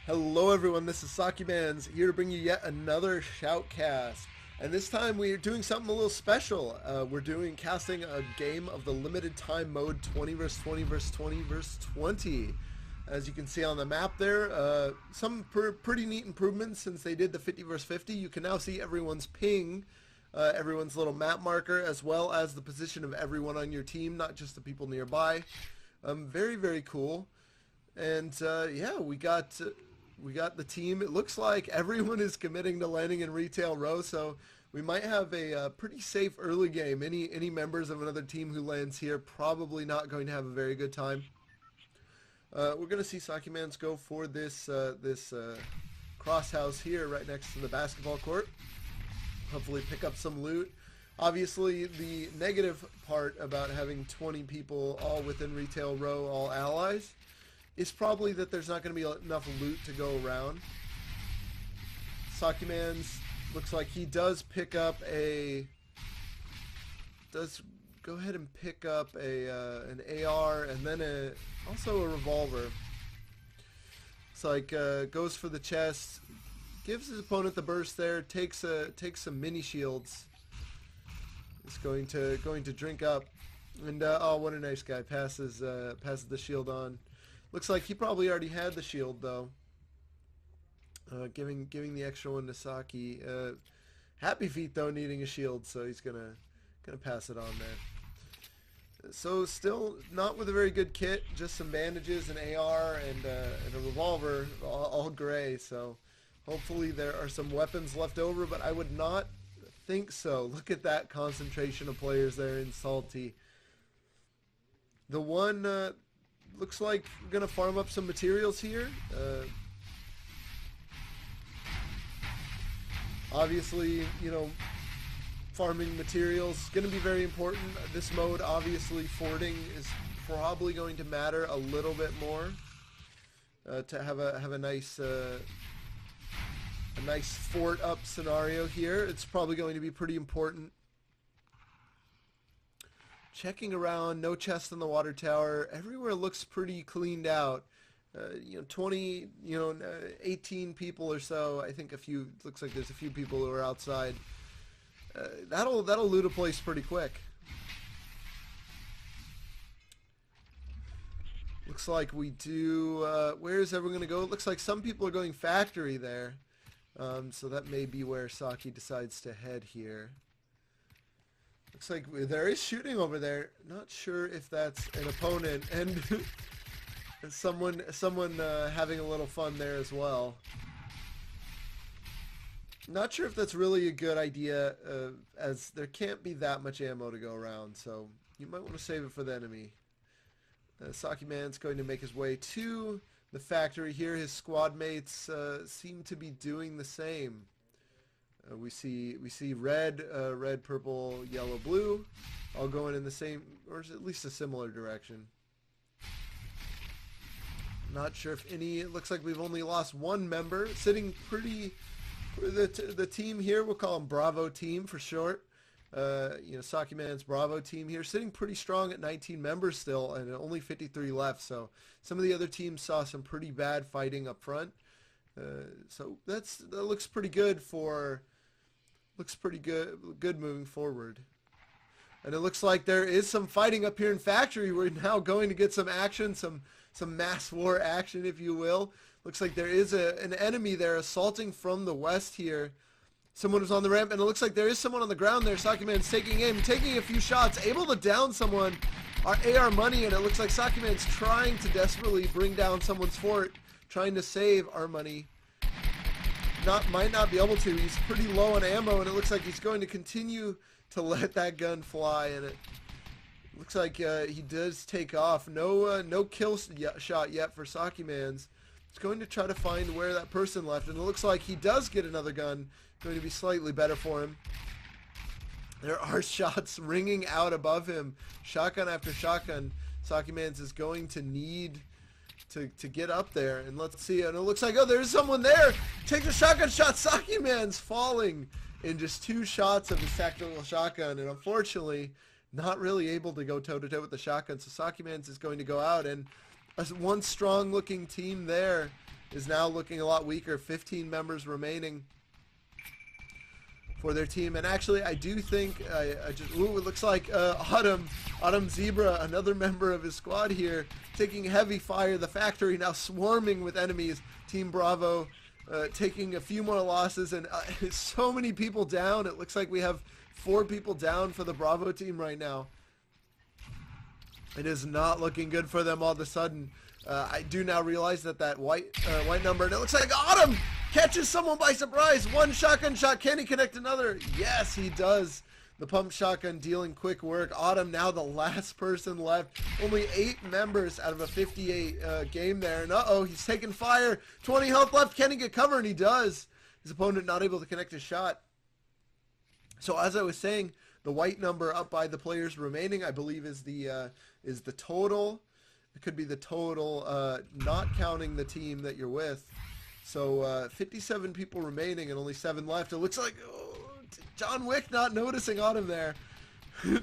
Hello everyone, this is Sakiman's here to bring you yet another Shoutcast. And this time we're doing something a little special. We're doing casting a game of the limited time mode 20 vs 20 vs 20 vs 20. As you can see on the map there, some pretty neat improvements since they did the 50 vs 50. You can now see everyone's ping, everyone's little map marker, as well as the position of everyone on your team, not just the people nearby. Very, very cool. And yeah, we got the team. It looks like everyone is committing to landing in retail row, so we might have a pretty safe early game. Any members of another team who lands here probably not going to have a very good time. We're going to see Sakimans go for this cross house here right next to the basketball court. Hopefully pick up some loot. Obviously, the negative part about having 20 people all within retail row, all allies, is probably that there's not going to be enough loot to go around. Sakimans looks like he does pick up a... does go ahead and pick up an AR and then also a revolver. It's like goes for the chest, gives his opponent the burst there, takes some mini shields. Is going to drink up, and oh, what a nice guy, passes the shield on. Looks like he probably already had the shield though. Giving the extra one to Saki. Happy Feet though needing a shield, so he's gonna pass it on there. So still not with a very good kit, just some bandages, an AR, and a revolver, all gray. So hopefully there are some weapons left over, but I would not think so. Look at that concentration of players there in Salty. The one looks like we're gonna farm up some materials here. Obviously, you know, farming materials is going to be very important. This mode, obviously, forting is probably going to matter a little bit more to have a nice fort up scenario here. It's probably going to be pretty important. Checking around, no chest in the water tower. Everywhere looks pretty cleaned out. 20, 18 people or so. I think looks like there's a few people who are outside. That'll loot a place pretty quick. Looks like we do, where is everyone going to go? It looks like some people are going factory there. So that may be where Saki decides to head here. Looks like there is shooting over there. Not sure if that's an opponent and someone having a little fun there as well. Not sure if that's really a good idea, as there can't be that much ammo to go around, so you might want to save it for the enemy. Sakiman's going to make his way to the factory here. His squad mates seem to be doing the same. We see red, purple, yellow, blue, all going in the same, or at least a similar direction. Not sure if any. It looks like we've only lost one member, sitting pretty. The team here, we'll call them Bravo Team for short. Sakiman's Bravo Team here, sitting pretty strong at 19 members still, and only 53 left. So some of the other teams saw some pretty bad fighting up front. So that looks pretty good good moving forward. And it looks like there is some fighting up here in factory. We're now going to get some action, some mass war action, if you will. Looks like there is an enemy there assaulting from the west here. Someone was on the ramp, and it looks like there is someone on the ground there. Sakiman's taking aim, taking a few shots, able to down someone. Our AR money, and it looks like Sakiman's trying to desperately bring down someone's fort, trying to save our money. Might not be able to. He's pretty low on ammo, and it looks like he's going to continue to let that gun fly, and it looks like he does take off. No kill shot yet for Sakimans. He's going to try to find where that person left, and it looks like he does get another gun. Going to be slightly better for him. There are shots ringing out above him. Shotgun after shotgun. Sakimans is going to need to get up there, and let's see. And it looks like, oh, there's someone there. Takes a shotgun shot. Sakiman's falling in just 2 shots of his tactical shotgun, and unfortunately not really able to go toe-to-toe with the shotgun. So Sakimans is going to go out, and one strong looking team there is now looking a lot weaker. 15 members remaining for their team. And actually, I do think, it looks like Autumn Zebra, another member of his squad here, taking heavy fire. The factory now swarming with enemies. Team Bravo taking a few more losses, and so many people down. It looks like we have 4 people down for the Bravo team right now. It is not looking good for them all of a sudden. I do now realize that white number, and it looks like Autumn catches someone by surprise. One shotgun shot. Can he connect another? Yes, he does. The pump shotgun dealing quick work. Autumn now the last person left. Only 8 members out of a 58 game there. And uh-oh, he's taking fire. 20 health left. Can he get cover? And he does. His opponent not able to connect his shot. So as I was saying, the white number up by the players remaining, I believe, is the total. It could be the total, not counting the team that you're with. So 57 people remaining and only 7 left. It looks like John Wick not noticing Autumn there.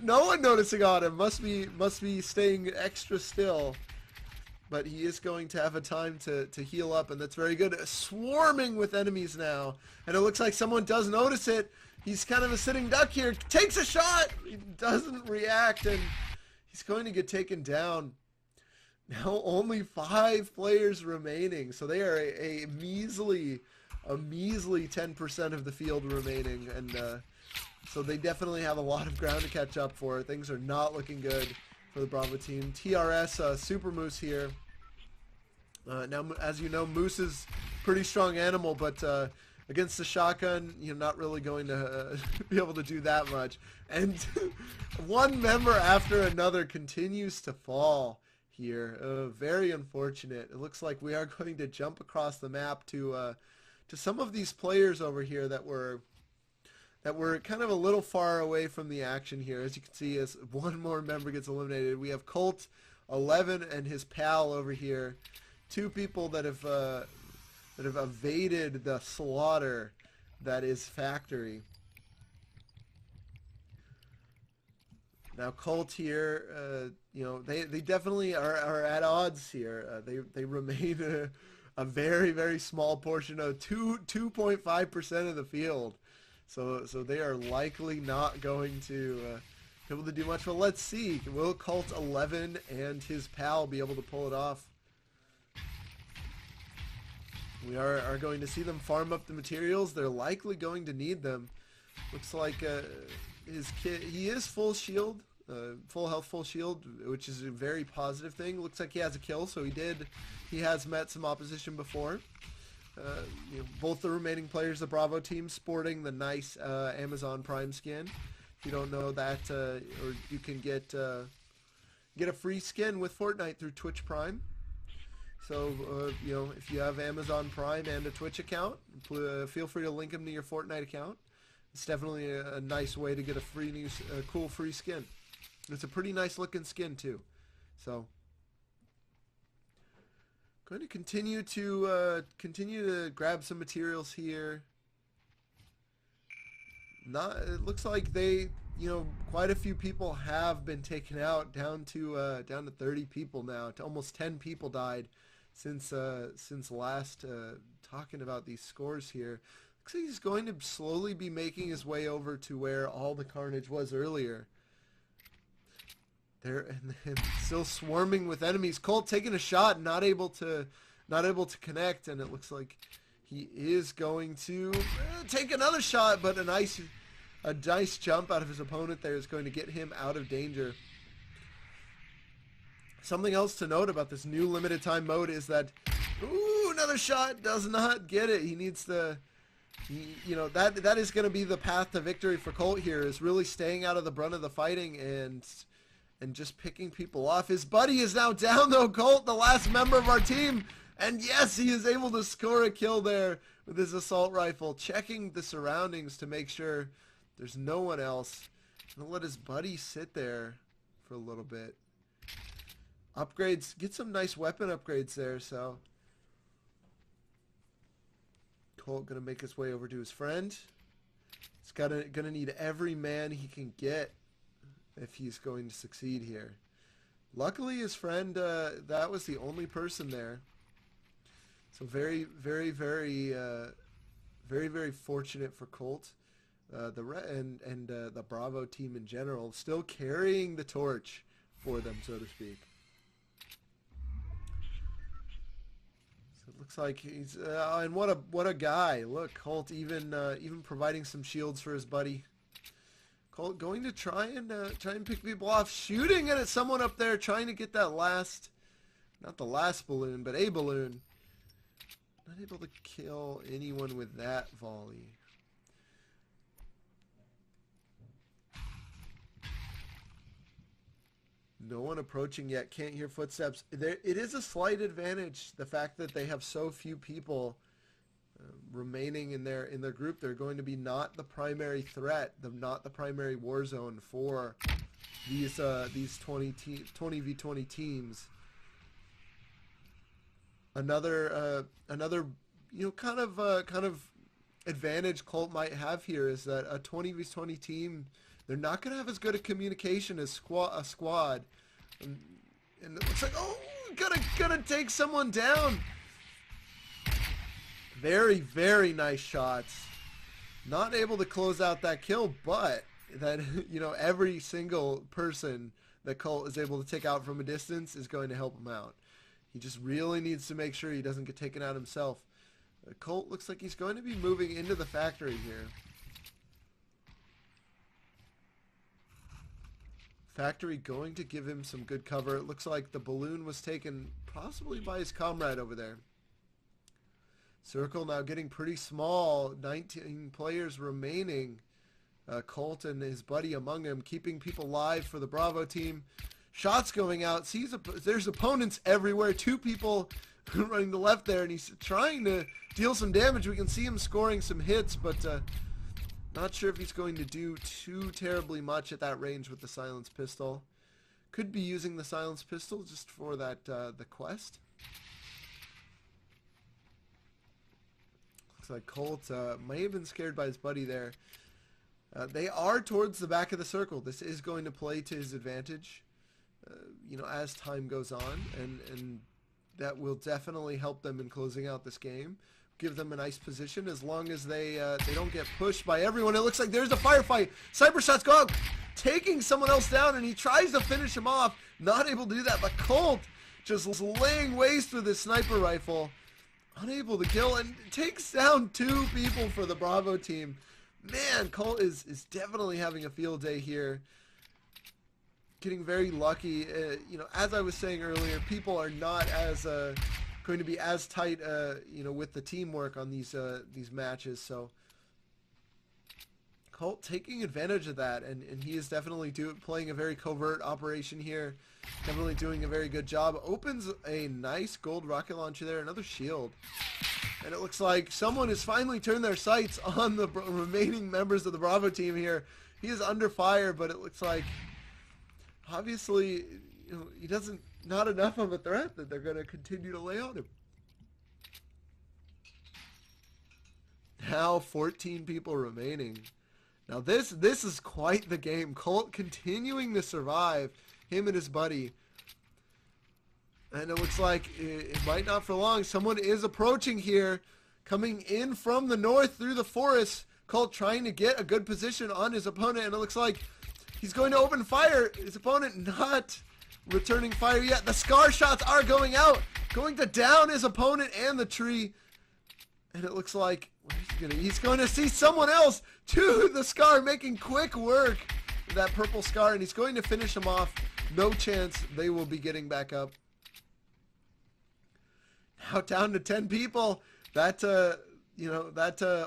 No one noticing Autumn. Must be staying extra still. But he is going to have a time to heal up, and that's very good. Swarming with enemies now. And it looks like someone does notice it. He's kind of a sitting duck here. Takes a shot. He doesn't react, and he's going to get taken down. Now only 5 players remaining, so they are a measly 10% of the field remaining, and so they definitely have a lot of ground to catch up for. Things are not looking good for the Bravo team. TRS Super Moose here. Now, as you know, Moose is a pretty strong animal, but against the shotgun, you're not really going to be able to do that much. And one member after another continues to fall here. Very unfortunate. It looks like we are going to jump across the map to some of these players over here that were kind of a little far away from the action here. As you can see, as one more member gets eliminated, we have Colt 11 and his pal over here. 2 people that have evaded the slaughter that is Factory. Now Colt here, they definitely are at odds here. They remain a very, very small portion of 2.5% of the field. So they are likely not going to be able to do much. But let's see. Will Colt 11 and his pal be able to pull it off? We are going to see them farm up the materials. They're likely going to need them. Looks like his kid, he is full shield. Full health, full shield, which is a very positive thing. Looks like he has a kill, so he has met some opposition before. Both the remaining players of the Bravo team sporting the nice Amazon Prime skin. If you don't know that, or you can get a free skin with Fortnite through Twitch Prime. So if you have Amazon Prime and a Twitch account, feel free to link them to your Fortnite account. It's definitely a nice way to get a cool free skin. It's a pretty nice looking skin too. So going to continue to grab some materials here. It looks like quite a few people have been taken out, down to 30 people now. Almost 10 people died since last talking about these scores here. Looks like he's going to slowly be making his way over to where all the carnage was earlier. There and still swarming with enemies. Colt taking a shot, not able to connect, and it looks like he is going to take another shot, but a nice jump out of his opponent there is going to get him out of danger. Something else to note about this new limited time mode is that another shot, does not get it. He needs to that is going to be the path to victory for Colt here, is really staying out of the brunt of the fighting and just picking people off. His buddy is now down though, Colt, the last member of our team. And yes, he is able to score a kill there with his assault rifle, checking the surroundings to make sure there's no one else. Gonna let his buddy sit there for a little bit. Upgrades, get some nice weapon upgrades there, so. Colt gonna make his way over to his friend. He's gonna need every man he can get if he's going to succeed here. Luckily his friend, that was the only person there. So very fortunate for Colt. The Bravo team in general still carrying the torch for them, so to speak. So it looks like he's and what a guy. Look, Colt even providing some shields for his buddy. Colt going to try and pick people off, shooting at someone up there, trying to get that last, not the last balloon, but a balloon. Not able to kill anyone with that volley. No one approaching yet. Can't hear footsteps. It is a slight advantage, the fact that they have so few people remaining in their group. They're going to be not the primary threat, not the primary war zone for these 20v20 teams. Another kind of advantage Colt might have here is that a 20v20 team, they're not going to have as good a communication as a squad. And it looks like, oh, gonna take someone down. Very nice shots. Not able to close out that kill, but that, every single person that Colt is able to take out from a distance is going to help him out. He just really needs to make sure he doesn't get taken out himself. Colt looks like he's going to be moving into the factory here. Factory going to give him some good cover. It looks like the balloon was taken possibly by his comrade over there. Circle now getting pretty small. 19 players remaining. Colt and his buddy among them, keeping people live for the Bravo team. Shots going out. There's opponents everywhere. 2 people running to the left there, and he's trying to deal some damage. We can see him scoring some hits, but not sure if he's going to do too terribly much at that range with the silenced pistol. Could be using the silenced pistol just for that the quest. Looks like Colt may have been scared by his buddy there. They are towards the back of the circle. This is going to play to his advantage, as time goes on, and that will definitely help them in closing out this game. Give them a nice position as long as they don't get pushed by everyone. It looks like there's a firefight. Sniper shots go out, taking someone else down, and he tries to finish him off. Not able to do that, but Colt just laying waste with his sniper rifle. Unable to kill, and takes down 2 people for the Bravo team. Man, Colt is definitely having a field day here. Getting very lucky. As I was saying earlier, people are not as going to be as tight, with the teamwork on these matches. So Colt taking advantage of that, and he is definitely playing a very covert operation here. Definitely doing a very good job. Opens a nice gold rocket launcher there, another shield. And it looks like someone has finally turned their sights on the remaining members of the Bravo team here. He is under fire, but it looks like obviously he doesn't, not enough of a threat that they're going to continue to lay on him. Now 14 people remaining. Now this is quite the game. Colt continuing to survive, him and his buddy. And it looks like it might not for long. Someone is approaching here, coming in from the north through the forest. Colt trying to get a good position on his opponent, and it looks like he's going to open fire. His opponent not returning fire yet. The Scar shots are going out, going to down his opponent and the tree. And it looks like he's going to see someone else to the Scar, making quick work of that purple Scar, and he's going to finish him off. No chance they will be getting back up. Now down to 10 people. That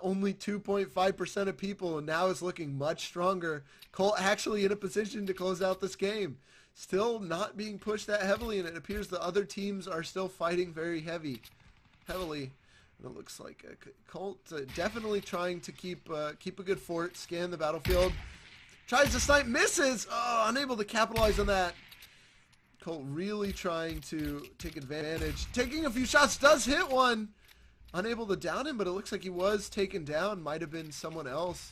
only 2.5% of people, and now is looking much stronger. Colt actually in a position to close out this game. Still not being pushed that heavily, and it appears the other teams are still fighting very heavily. And it looks like Colt definitely trying to keep a good fort, scan the battlefield. Tries to snipe, misses! Oh, unable to capitalize on that. Colt really trying to take advantage. Taking a few shots, does hit one. Unable to down him, but it looks like he was taken down. Might have been someone else.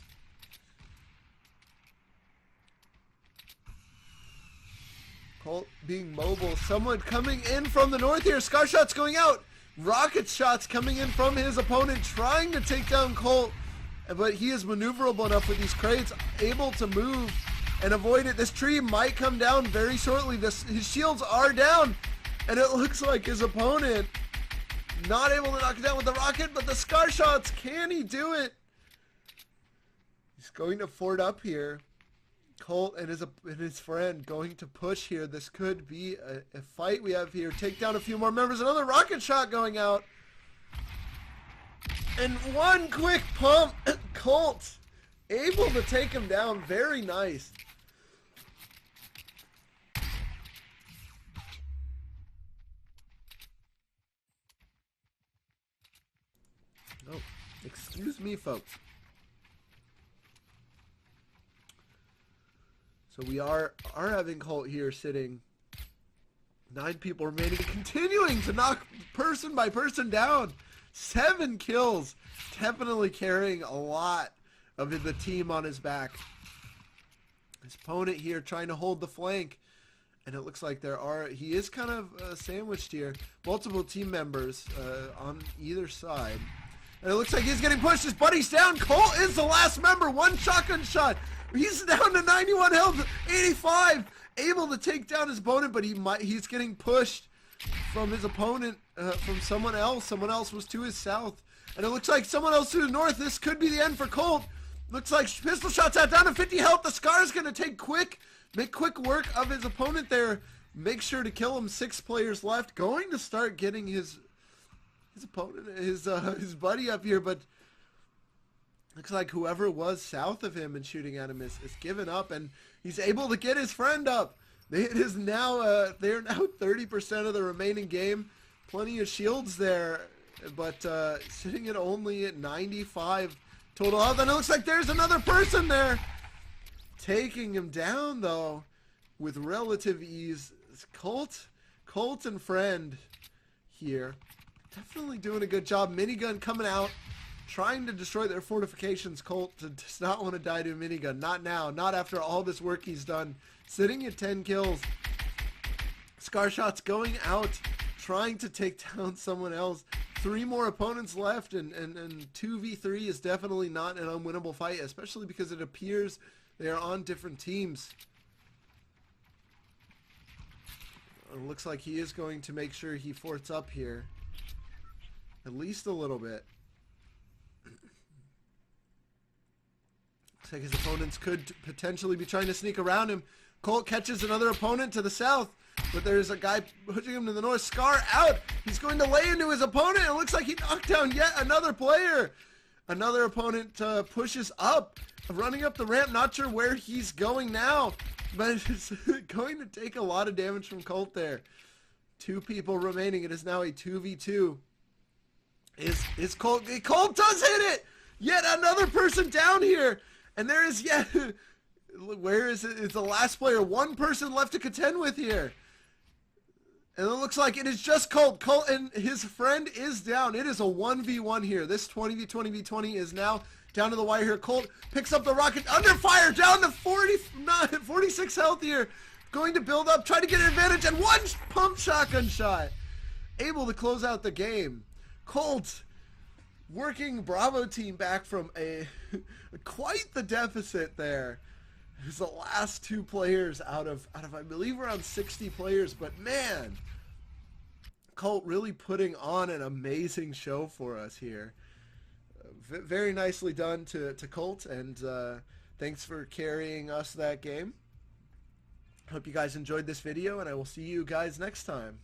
Colt being mobile. Someone coming in from the north here. Scar shots going out. Rocket shots coming in from his opponent, trying to take down Colt, but he is maneuverable enough with these crates, able to move and avoid it. This tree might come down very shortly. His shields are down, and it looks like his opponent not able to knock it down with the rocket, but the scar shots, can he do it? He's going to fort up here. Colt and his friend going to push here. This could be a fight we have here. Take down a few more members. Another rocket shot going out. And one quick pump. Colt able to take him down. Very nice. Oh, excuse me, folks. So we are having Colt here sitting. 9 people remaining, continuing to knock person by person down. 7 kills. Definitely carrying a lot of the team on his back. His opponent here trying to hold the flank. And it looks like he is kind of sandwiched here. Multiple team members on either side. And it looks like he's getting pushed. His buddy's down. Colt is the last member. 1 shotgun shot. He's down to 91 health, 85, able to take down his opponent, but he's getting pushed from his opponent, from someone else. Someone else was to his south, and it looks like someone else to the north. This could be the end for Colt. Looks like pistol shots out, down to 50 health. The Scar's going to make quick work of his opponent there. Make sure to kill him. 6 players left. Going to start getting his opponent, his buddy up here, but looks like whoever was south of him and shooting at him is given up, and he's able to get his friend up. It is now they're now 30% of the remaining game. Plenty of shields there, but sitting at only at 95 total health. And it looks like there's another person there, taking him down though with relative ease. It's Colt and friend here, definitely doing a good job. Minigun coming out, trying to destroy their fortifications. Colt does not want to die to a minigun. Not now. Not after all this work he's done. Sitting at 10 kills. Scar shots going out, trying to take down someone else. 3 more opponents left, and 2v3 is definitely not an unwinnable fight, especially because it appears they are on different teams. It looks like he is going to make sure he forts up here. At least a little bit. Looks like his opponents could potentially be trying to sneak around him. Colt catches another opponent to the south, but there's a guy pushing him to the north. Scar out. He's going to lay into his opponent. It looks like he knocked down yet another player. Another opponent pushes up, running up the ramp. Not sure where he's going now, but it's going to take a lot of damage from Colt there. 2 people remaining. It is now a 2v2. Is Colt? Colt does hit it. Yet another person down here. And there is yet, where is it? It's the last player. 1 person left to contend with here. And it looks like it is just Colt. Colt and his friend is down. It is a 1v1 here. This 20v20v20 is now down to the wire here. Colt picks up the rocket under fire, down to 46 health here. Going to build up, try to get an advantage, and 1 pump shotgun shot. Able to close out the game. Colt working Bravo team back from quite the deficit there. It was the last 2 players out of I believe around 60 players, but man, Colt really putting on an amazing show for us here. Very nicely done to Colt, and thanks for carrying us that game. Hope you guys enjoyed this video, and I will see you guys next time.